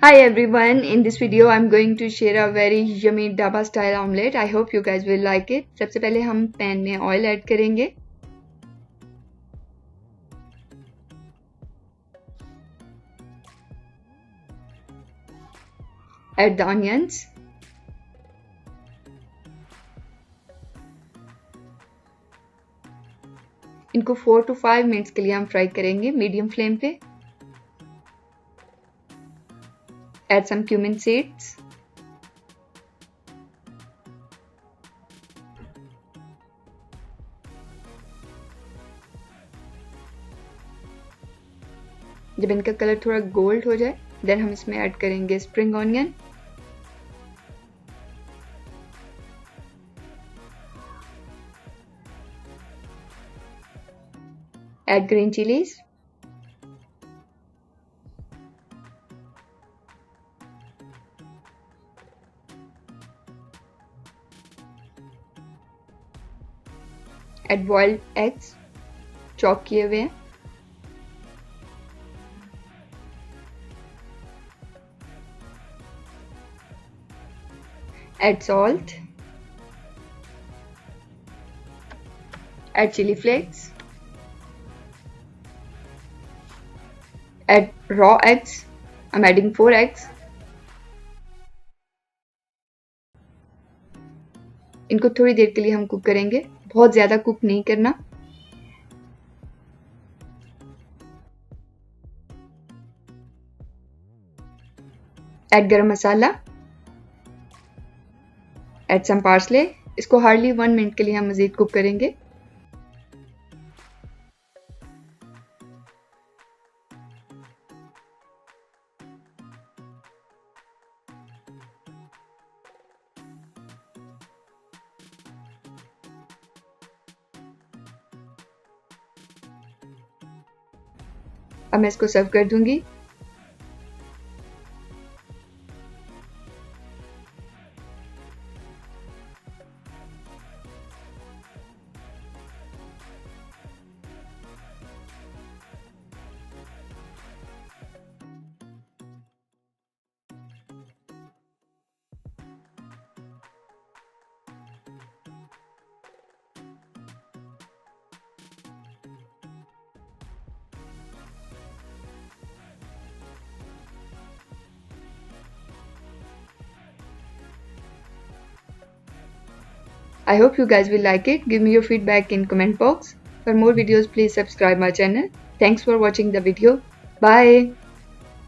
Hi everyone, in this video I'm going to share a very yummy Dhaba style omelette. I hope you guys will like it. सबसे पहले हम pan में oil add करेंगे. Add the onions. इनको 4 to 5 minutes के लिए हम fry करेंगे मीडियम फ्लेम पे. Add some cumin seeds. जब इनका कलर थोड़ा गोल्ड हो जाए देन हम इसमें ऐड करेंगे spring onion. Add green chilies. Add boiled eggs, chop किए हुए हैं. Add salt. Add chili flakes. Add raw eggs. I'm adding 4 eggs. इनको थोड़ी देर के लिए हम कुक करेंगे, बहुत ज्यादा कुक नहीं करना. Add गरम मसाला. Add some parsley. इसको हार्डली 1 मिनट के लिए हम मजीद कुक करेंगे. अब मैं इसको सर्व कर दूंगी. I hope you guys will like it. Give me your feedback in comment box. For more videos, please subscribe my channel. Thanks for watching the video. Bye.